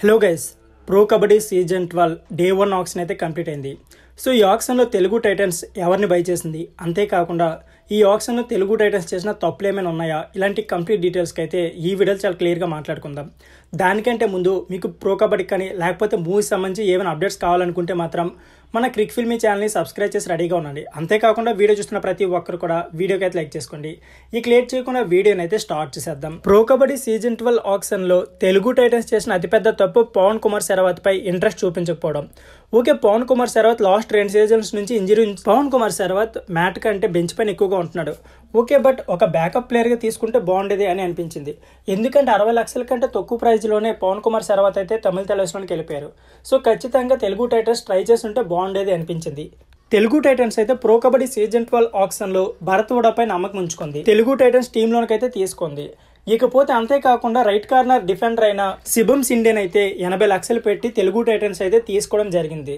Hello guys, pro kabaddi season 12 day 1 auction అయితే complete అయింది. So ఈ ఆక్షన్లో తెలుగు టైటన్స్ ఎవరిని బై చేసింది, అంతేకాకుండా ఈ ఆక్షన్లో తెలుగు టైటన్స్ చేసిన తప్పులు ఏమైనా ఉన్నాయా, ఇలాంటి కంప్లీట్ డీటెయిల్స్కి అయితే ఈ వీడియోలో చాలా క్లియర్గా మాట్లాడుకుందాం. దానికంటే ముందు మీకు ప్రో కబడ్డీ కానీ లేకపోతే మూవీస్ సంబంధించి ఏమైనా అప్డేట్స్ కావాలనుకుంటే మాత్రం మన క్రిక్ ఫిల్మీ ఛానల్ని సబ్స్క్రైబ్ చేసి రెడీగా ఉండండి. అంతేకాకుండా వీడియో చూస్తున్న ప్రతి ఒక్కరు కూడా వీడియోకి అయితే లైక్ చేసుకోండి. ఈ లేట్ చేయకుండా వీడియోని అయితే స్టార్ట్ చేసేద్దాం. ప్రో కబడ్డీ సీజన్ 12 ఆక్షన్లో తెలుగు టైటన్స్ చేసిన అతిపెద్ద తప్పు పవన్ కుమార్ శరవత్ పై ఇంట్రెస్ట్ చూపించకపోవడం. Okay, Pawan Kumar Sehrawat last 2 seasons నుంచి ఇంజరీ. పవన్ కుమార్ శరవత్ మ్యాట్ కంటే బెంచ్ పైన ఎక్కువగా ఉంటున్నాడు. ఓకే, బట్ ఒక బ్యాకప్ ప్లేయర్గా తీసుకుంటే బాగుండేది అని అనిపించింది. ఎందుకంటే 60 లక్షల కంటే తక్కువ ప్రైజ్లోనే పవన్ కుమార్ శరవత్ అయితే తమిళ తెలవస్లోకి వెళ్ళిపోయారు. సో ఖచ్చితంగా తెలుగు టైటన్స్ ట్రై చేస్తుంటే బాగుండేది అనిపించింది. తెలుగు టైటన్స్ అయితే ప్రో కబడ్డీ సీజన్ 12 ఆక్షన్లో భరత్ వడాపై నమ్మకం ఉంచుకుంది. తెలుగు టైటన్స్ టీంలోనకైతే తీసుకుంది. ఇకపోతే అంతేకాకుండా రైట్ కార్నర్ డిఫెండర్ అయిన శివం సిండేన్ అయితే 80 లక్షలు పెట్టి తెలుగు టైటన్స్ అయితే తీసుకోవడం జరిగింది.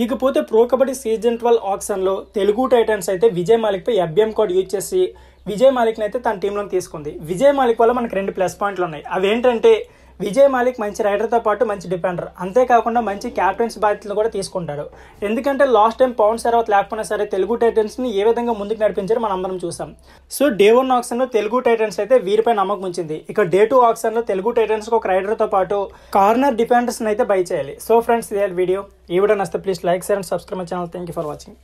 ఇకపోతే ప్రో కబడ్డీ సీజన్ 12 ఆక్షన్లో తెలుగు టైటన్స్ అయితే విజయ్ మాలిక్ పై FBM కోడ్ యూజ్ చేసి విజయ్ మాలిక్ని అయితే తన టీంలోకి తీసుకుంది. విజయ్ మాలిక్ వల్ల మనకు 2 ప్లస్ పాయింట్లు ఉన్నాయి. అవేంటంటే విజయ్ మాలిక్ మంచి రైడర్తో పాటు మంచి డిఫెండర్, అంతేకాకుండా మంచి క్యాప్టెన్స్ బాధ్యతలు కూడా తీసుకుంటారు. ఎందుకంటే లాస్ట్ టైం పవన్ శరవత్ లేకపోయినా సరే తెలుగు టైటన్స్ని ఏ విధంగా ముందుకు నడిపించారో మనం అందరం చూసాం. సో డే 1 ఆక్షన్లో తెలుగు టైటన్స్ అయితే వీరిపై నమ్మకం ఉంచింది. ఇక డే 2 ఆక్షన్లో తెలుగు టైటన్స్కి ఒక రైడర్తో పాటు కార్నర్ డిఫెండర్స్ని అయితే బై చేయాలి. సో ఫ్రెండ్స్, ఇదే వీడియో. ఈ వీడియో నచ్చితే please like, share and subscribe my channel. Thank you for watching.